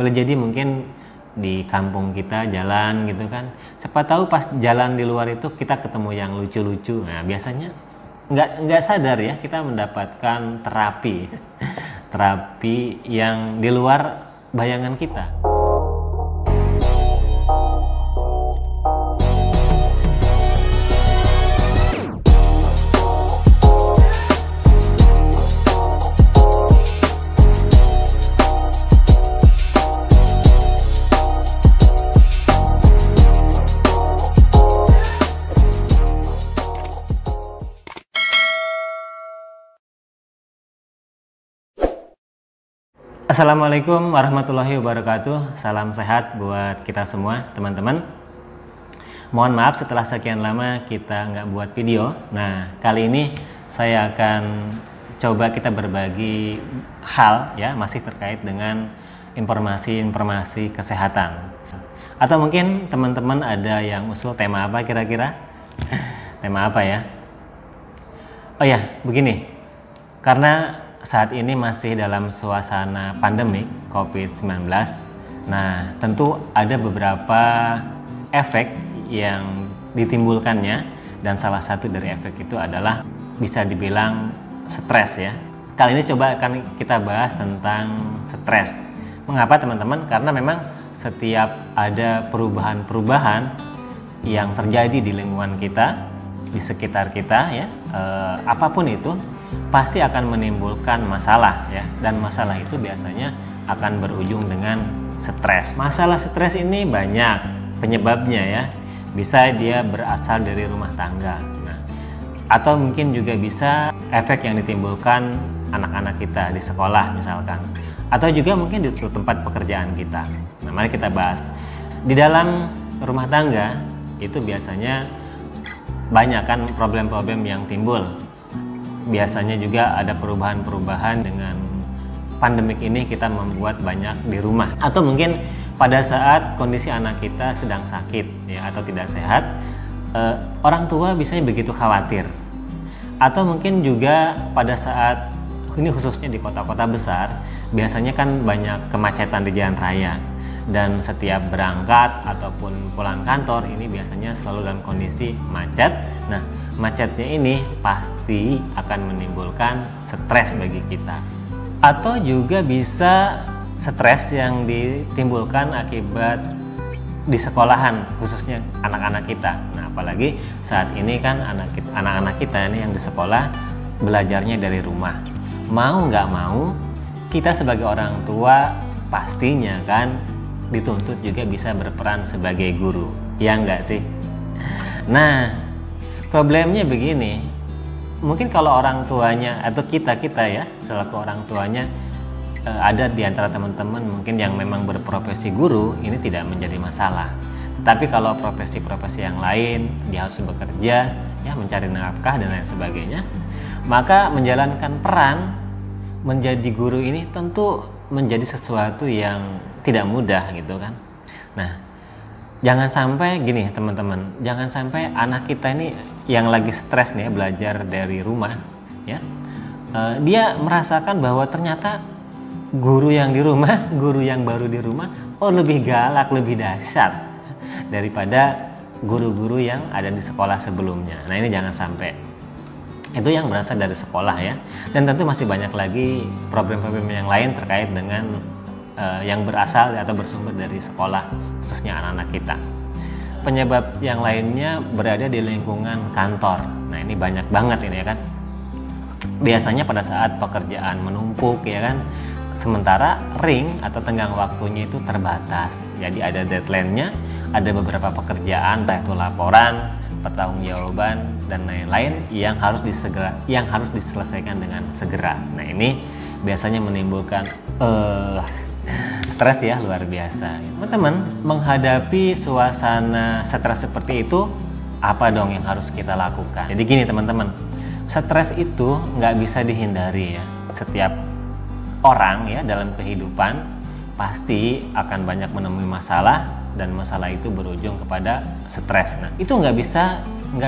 Boleh jadi mungkin di kampung kita jalan gitu kan, siapa tahu pas jalan di luar itu kita ketemu yang lucu-lucu. Nah biasanya nggak sadar ya kita mendapatkan terapi terapi yang di luar bayangan kita. Assalamualaikum warahmatullahi wabarakatuh. Salam sehat buat kita semua teman-teman. Mohon maaf setelah sekian lama kita nggak buat video. Nah kali ini saya akan coba kita berbagi hal ya, masih terkait dengan informasi-informasi kesehatan. Atau mungkin teman-teman ada yang usul tema apa kira-kira? Tema apa ya? Oh ya begini, karena saat ini masih dalam suasana pandemi COVID-19. Nah, tentu ada beberapa efek yang ditimbulkannya, dan salah satu dari efek itu adalah bisa dibilang stres ya. Kali ini coba akan kita bahas tentang stres. Mengapa teman-teman? Karena memang setiap ada perubahan-perubahan yang terjadi di lingkungan kita, di sekitar kita ya, apapun itu pasti akan menimbulkan masalah ya, dan masalah itu biasanya akan berujung dengan stres. Masalah stres ini banyak penyebabnya ya, bisa dia berasal dari rumah tangga, nah, atau mungkin juga bisa efek yang ditimbulkan anak-anak kita di sekolah misalkan, atau juga mungkin di tempat pekerjaan kita. Nah mari kita bahas. Di dalam rumah tangga itu biasanya banyak kan problem-problem yang timbul. Biasanya juga ada perubahan-perubahan dengan pandemik ini, kita membuat banyak di rumah, atau mungkin pada saat kondisi anak kita sedang sakit ya, atau tidak sehat, orang tua biasanya begitu khawatir. Atau mungkin juga pada saat ini khususnya di kota-kota besar, biasanya kan banyak kemacetan di jalan raya, dan setiap berangkat ataupun pulang kantor ini biasanya selalu dalam kondisi macet. Nah macetnya ini pasti akan menimbulkan stres bagi kita. Atau juga bisa stres yang ditimbulkan akibat di sekolahan, khususnya anak-anak kita. Nah apalagi saat ini kan anak-anak kita ini yang di sekolah belajarnya dari rumah. Mau nggak mau kita sebagai orang tua pastinya kan dituntut juga bisa berperan sebagai guru, ya nggak sih? Nah problemnya begini, mungkin kalau orang tuanya atau kita ya selaku orang tuanya, ada di antara teman-teman mungkin yang memang berprofesi guru, ini tidak menjadi masalah. Tapi kalau profesi-profesi yang lain, dia harus bekerja ya, mencari nafkah dan lain sebagainya, maka menjalankan peran menjadi guru ini tentu menjadi sesuatu yang tidak mudah gitu kan. Nah jangan sampai gini teman-teman, jangan sampai anak kita ini yang lagi stres nih belajar dari rumah ya, dia merasakan bahwa ternyata guru yang di rumah, guru yang baru di rumah, lebih galak, lebih dahsyat daripada guru-guru yang ada di sekolah sebelumnya. Nah ini jangan sampai. Itu yang berasal dari sekolah ya, dan tentu masih banyak lagi problem-problem yang lain terkait dengan yang berasal atau bersumber dari sekolah, khususnya anak-anak kita. Penyebab yang lainnya berada di lingkungan kantor. Nah ini banyak banget ini ya kan. Biasanya pada saat pekerjaan menumpuk ya kan, sementara ring atau tenggang waktunya itu terbatas. Jadi ada deadline-nya, ada beberapa pekerjaan, entah itu laporan, pertanggungjawaban dan lain-lain yang harus diselesaikan dengan segera. Nah ini biasanya menimbulkan stres ya, luar biasa. Teman-teman, menghadapi suasana stres seperti itu, apa dong yang harus kita lakukan? Jadi gini teman-teman, stres itu nggak bisa dihindari ya. Setiap orang ya dalam kehidupan pasti akan banyak menemui masalah, dan masalah itu berujung kepada stres. Nah itu nggak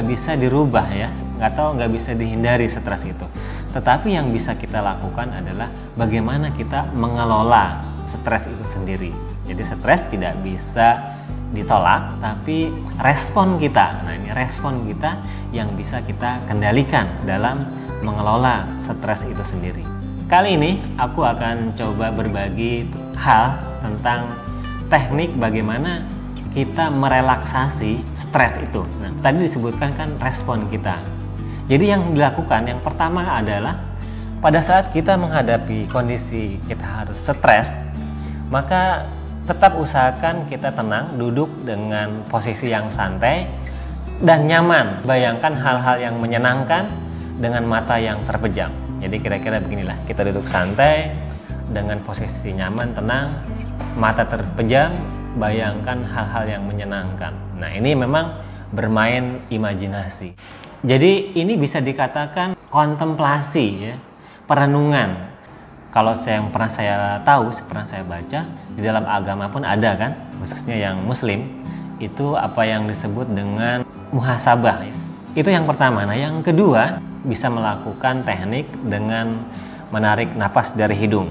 bisa dirubah ya, nggak bisa dihindari stres itu. Tetapi yang bisa kita lakukan adalah bagaimana kita mengelola stres itu sendiri. Jadi stres tidak bisa ditolak, tapi respon kita, nah ini respon kita yang bisa kita kendalikan dalam mengelola stres itu sendiri. Kali ini aku akan coba berbagi hal tentang teknik bagaimana kita merelaksasi stres itu. Nah, tadi disebutkan kan respon kita. Jadi yang dilakukan yang pertama adalah pada saat kita menghadapi kondisi kita harus stres, maka tetap usahakan kita tenang, duduk dengan posisi yang santai dan nyaman. Bayangkan hal-hal yang menyenangkan dengan mata yang terpejam. Jadi kira-kira beginilah, kita duduk santai dengan posisi nyaman, tenang, mata terpejam, bayangkan hal-hal yang menyenangkan. Nah, ini memang bermain imajinasi. Jadi ini bisa dikatakan kontemplasi ya, perenungan. Kalau yang pernah saya tahu, pernah saya baca, di dalam agama pun ada kan, khususnya yang muslim, itu apa yang disebut dengan muhasabah ya. Itu yang pertama. Nah, yang kedua, bisa melakukan teknik dengan menarik napas dari hidung.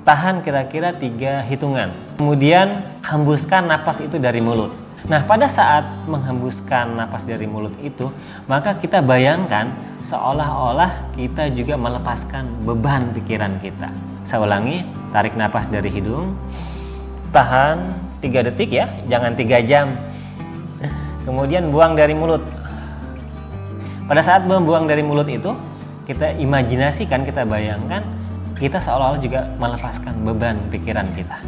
Tahan kira-kira 3 hitungan. Kemudian hembuskan napas itu dari mulut. Nah, pada saat menghembuskan napas dari mulut itu, maka kita bayangkan seolah-olah kita juga melepaskan beban pikiran kita. Saya ulangi, tarik napas dari hidung, tahan 3 detik ya, jangan 3 jam. Kemudian buang dari mulut. Pada saat membuang dari mulut itu, kita imajinasikan, kita bayangkan, kita seolah-olah juga melepaskan beban pikiran kita.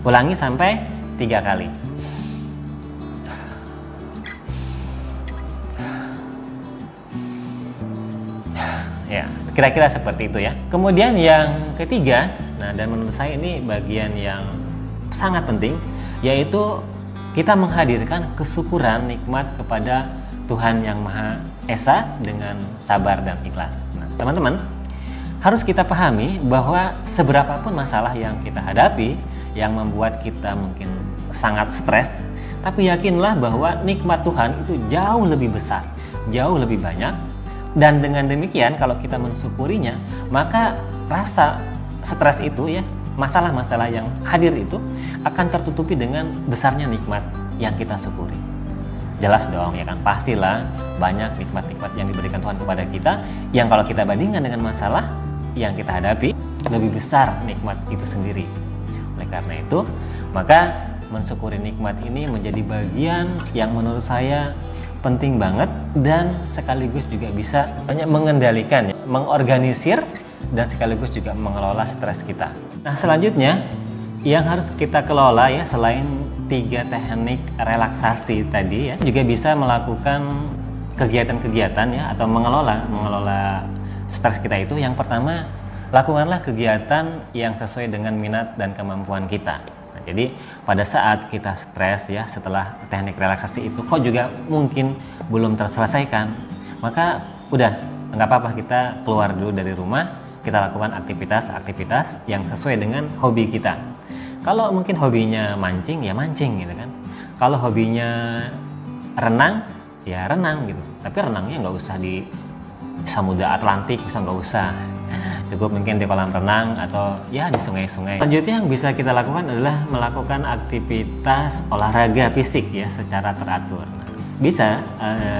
Ulangi sampai 3 kali. Ya, kira-kira seperti itu ya. Kemudian yang ketiga, nah dan menurut saya ini bagian yang sangat penting, yaitu kita menghadirkan kesyukuran nikmat kepada Tuhan Yang Maha Esa dengan sabar dan ikhlas. Nah, teman-teman, harus kita pahami bahwa seberapapun masalah yang kita hadapi yang membuat kita mungkin sangat stres, tapi yakinlah bahwa nikmat Tuhan itu jauh lebih besar, jauh lebih banyak. Dan dengan demikian kalau kita mensyukurinya, maka rasa stres itu ya, masalah-masalah yang hadir itu akan tertutupi dengan besarnya nikmat yang kita syukuri. Jelas dong ya kan, pastilah banyak nikmat-nikmat yang diberikan Tuhan kepada kita yang kalau kita bandingkan dengan masalah yang kita hadapi, lebih besar nikmat itu sendiri. Oleh karena itu, maka mensyukuri nikmat ini menjadi bagian yang menurut saya penting banget dan sekaligus juga bisa banyak mengendalikan, ya, mengorganisir dan sekaligus juga mengelola stres kita. Nah, selanjutnya yang harus kita kelola ya, selain 3 teknik relaksasi tadi ya, juga bisa melakukan kegiatan-kegiatan ya, atau mengelola stres kita itu. Yang pertama, lakukanlah kegiatan yang sesuai dengan minat dan kemampuan kita. Jadi pada saat kita stres ya, setelah teknik relaksasi itu kok juga mungkin belum terselesaikan, maka udah nggak apa-apa, kita keluar dulu dari rumah, kita lakukan aktivitas-aktivitas yang sesuai dengan hobi kita. Kalau mungkin hobinya mancing ya mancing gitu kan, kalau hobinya renang ya renang gitu, tapi renangnya nggak usah di Samudra Atlantik, bisa nggak usah, cukup mungkin di kolam renang atau ya di sungai-sungai. Selanjutnya yang bisa kita lakukan adalah melakukan aktivitas olahraga fisik ya secara teratur. Bisa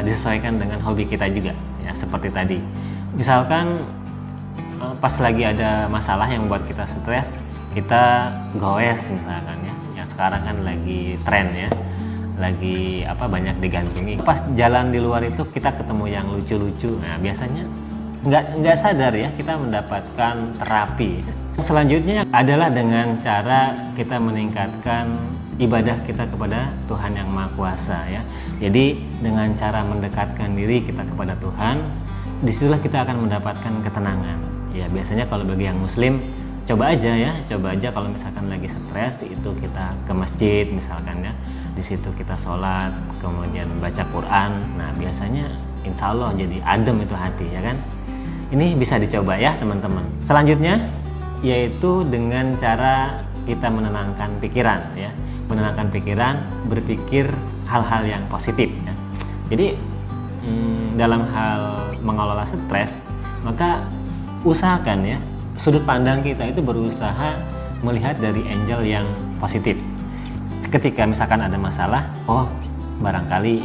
disesuaikan dengan hobi kita juga ya, seperti tadi. Misalkan pas lagi ada masalah yang membuat kita stres, kita goes misalkan ya. Yang sekarang kan lagi tren ya, lagi banyak digandrungi. Pas jalan di luar itu kita ketemu yang lucu-lucu. Nah, biasanya nggak sadar ya, kita mendapatkan terapi. Selanjutnya adalah dengan cara kita meningkatkan ibadah kita kepada Tuhan Yang Maha Kuasa ya. Jadi dengan cara mendekatkan diri kita kepada Tuhan, disitulah kita akan mendapatkan ketenangan. Ya biasanya kalau bagi yang Muslim, coba aja kalau misalkan lagi stres itu kita ke masjid misalkan ya, di situ kita sholat, kemudian baca Quran. Nah biasanya insya Allah jadi adem itu hati ya kan. Ini bisa dicoba ya teman-teman. Selanjutnya yaitu dengan cara kita menenangkan pikiran ya, menenangkan pikiran, berpikir hal-hal yang positif ya. Jadi dalam hal mengelola stres, maka usahakan ya, sudut pandang kita itu berusaha melihat dari angle yang positif. Ketika misalkan ada masalah, oh barangkali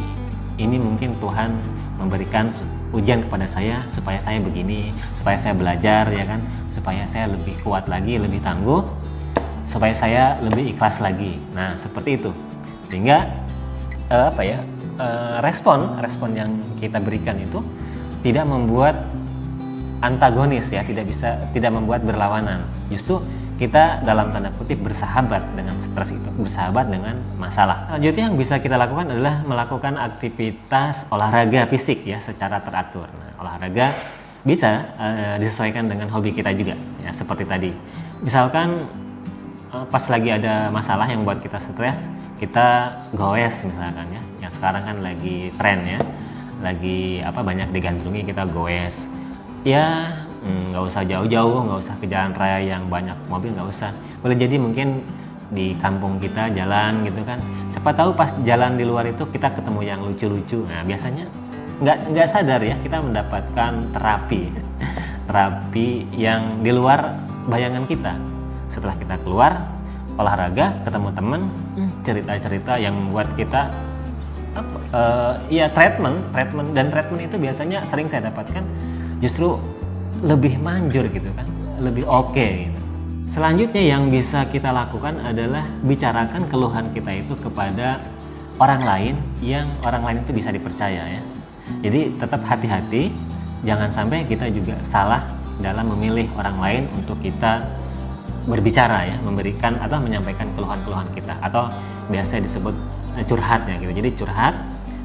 ini mungkin Tuhan memberikan ujian kepada saya supaya saya begini, supaya saya belajar ya kan, supaya saya lebih kuat lagi, lebih tangguh, supaya saya lebih ikhlas lagi. Nah seperti itu, sehingga respon yang kita berikan itu tidak membuat antagonis ya, tidak membuat berlawanan. Justru kita dalam tanda kutip bersahabat dengan stres itu, bersahabat dengan masalah. Selanjutnya yang bisa kita lakukan adalah melakukan aktivitas olahraga fisik ya secara teratur. Nah, olahraga bisa disesuaikan dengan hobi kita juga ya, seperti tadi. Misalkan pas lagi ada masalah yang buat kita stres, kita goes misalkan ya. Yang sekarang kan lagi tren ya, lagi banyak digandrungi, kita goes. Ya nggak usah jauh-jauh, nggak usah ke jalan raya yang banyak mobil, nggak usah. Boleh jadi mungkin di kampung kita jalan gitu kan, siapa tahu pas jalan di luar itu kita ketemu yang lucu-lucu. Nah biasanya nggak sadar ya, kita mendapatkan terapi yang di luar bayangan kita. Setelah kita keluar olahraga, ketemu teman, cerita-cerita yang membuat kita treatment itu biasanya sering saya dapatkan justru lebih manjur gitu kan, lebih oke gitu. Selanjutnya yang bisa kita lakukan adalah bicarakan keluhan kita itu kepada orang lain yang orang lain itu bisa dipercaya ya. Jadi tetap hati-hati, jangan sampai kita juga salah dalam memilih orang lain untuk kita berbicara ya, memberikan atau menyampaikan keluhan-keluhan kita, atau biasa disebut curhatnya gitu. Jadi curhat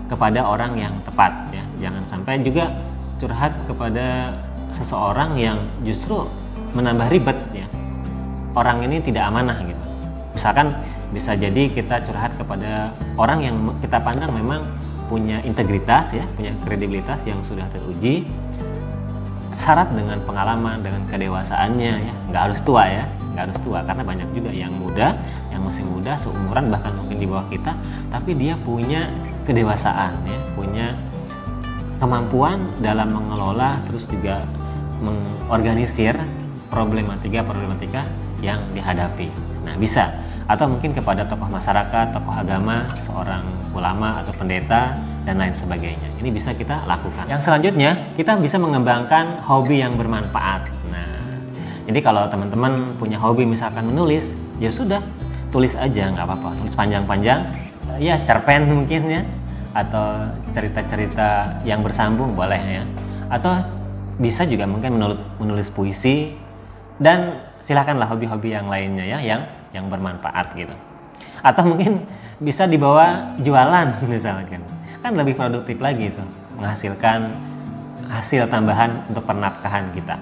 kepada orang yang tepat ya, jangan sampai juga curhat kepada seseorang yang justru menambah ribet ya. Orang ini tidak amanah gitu. Misalkan bisa jadi kita curhat kepada orang yang kita pandang memang punya integritas ya, punya kredibilitas yang sudah teruji, syarat dengan pengalaman, dengan kedewasaannya ya. Nggak harus tua ya, nggak harus tua, karena banyak juga yang muda, yang masih muda, seumuran bahkan mungkin di bawah kita, tapi dia punya kedewasaan ya, punya kemampuan dalam mengelola, terus juga mengorganisir problematika yang dihadapi. Nah bisa, atau mungkin kepada tokoh masyarakat, tokoh agama, seorang ulama atau pendeta dan lain sebagainya. Ini bisa kita lakukan. Yang selanjutnya, kita bisa mengembangkan hobi yang bermanfaat. Nah, jadi kalau teman-teman punya hobi misalkan menulis, ya sudah, tulis aja, nggak apa-apa. Tulis panjang-panjang, ya cerpen mungkin ya, atau cerita-cerita yang bersambung boleh ya. Atau bisa juga mungkin menulis puisi, dan silakanlah hobi-hobi yang lainnya ya, yang bermanfaat gitu. Atau mungkin bisa dibawa jualan misalkan, kan lebih produktif lagi itu, menghasilkan hasil tambahan untuk pernafkahan kita.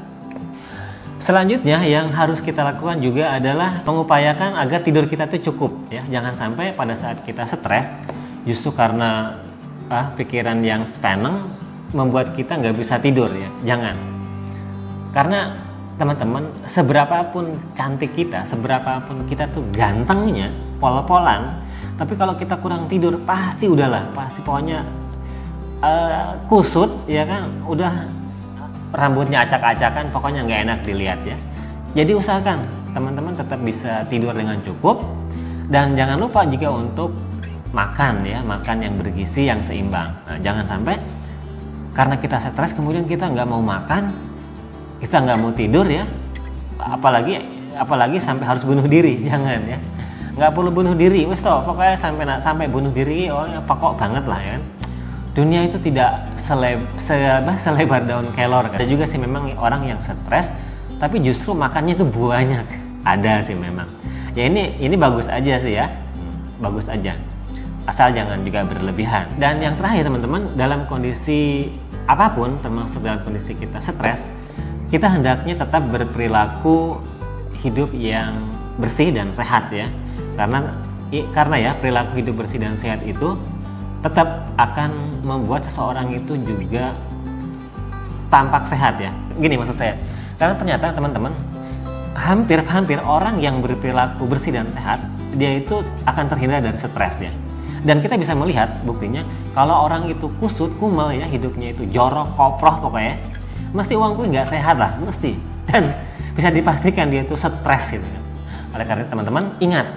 Selanjutnya yang harus kita lakukan juga adalah mengupayakan agar tidur kita itu cukup ya. Jangan sampai pada saat kita stres justru karena pikiran yang sepeneng membuat kita nggak bisa tidur ya. Jangan, karena teman-teman, seberapapun cantik kita, seberapapun kita tuh gantengnya, pol-polan, tapi kalau kita kurang tidur pasti pokoknya kusut ya kan, udah rambutnya acak-acakan, pokoknya nggak enak dilihat ya. Jadi usahakan teman-teman tetap bisa tidur dengan cukup, dan jangan lupa juga untuk makan ya, makan yang bergizi, yang seimbang. Nah, jangan sampai karena kita stres kemudian kita nggak mau makan, kita nggak mau tidur ya, apalagi sampai harus bunuh diri. Jangan ya, nggak perlu bunuh diri, pokoknya sampai bunuh diri, pokok banget lah ya. Dunia itu tidak selebar daun kelor kan. Ada juga sih memang orang yang stres tapi justru makannya itu banyak, ada sih memang ya. Ini bagus aja sih ya, bagus aja, asal jangan juga berlebihan. Dan yang terakhir teman-teman, dalam kondisi apapun, termasuk dalam kondisi kita stres, kita hendaknya tetap berperilaku hidup yang bersih dan sehat ya. Karena ya perilaku hidup bersih dan sehat itu tetap akan membuat seseorang itu juga tampak sehat ya. Gini maksud saya, karena ternyata teman-teman, hampir orang yang berperilaku bersih dan sehat, dia itu akan terhindar dari stres ya. Dan kita bisa melihat buktinya, kalau orang itu kusut, kumel ya, hidupnya itu jorok, koproh pokoknya, mesti uang kuwi nggak sehat lah, mesti. Dan bisa dipastikan dia itu stres gitu kan. Oleh karena itu teman-teman ingat,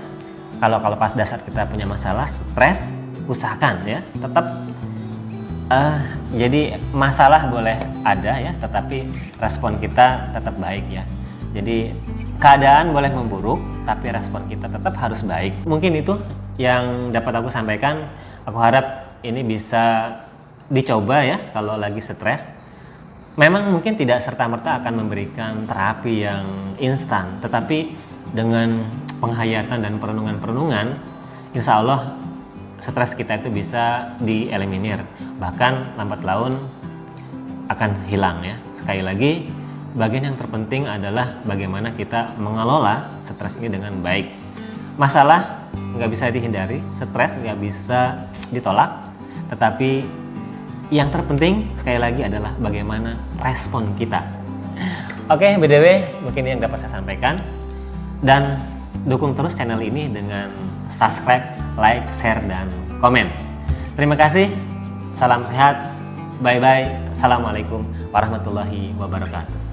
kalau pas dasar kita punya masalah stres, usahakan ya tetap jadi masalah boleh ada ya, tetapi respon kita tetap baik ya. Jadi keadaan boleh memburuk, tapi respon kita tetap harus baik. Mungkin itu yang dapat aku sampaikan. Aku harap ini bisa dicoba ya kalau lagi stres. Memang mungkin tidak serta-merta akan memberikan terapi yang instan, tetapi dengan penghayatan dan perenungan-perenungan, insya Allah stres kita itu bisa dieliminir, bahkan lambat laun akan hilang ya. Sekali lagi, bagian yang terpenting adalah bagaimana kita mengelola stres ini dengan baik. Masalah nggak bisa dihindari, stres nggak bisa ditolak, tetapi yang terpenting sekali lagi adalah bagaimana respon kita. Oke, BTW mungkin yang dapat saya sampaikan, dan dukung terus channel ini dengan subscribe, like, share, dan komen. Terima kasih, salam sehat, bye-bye, assalamualaikum warahmatullahi wabarakatuh.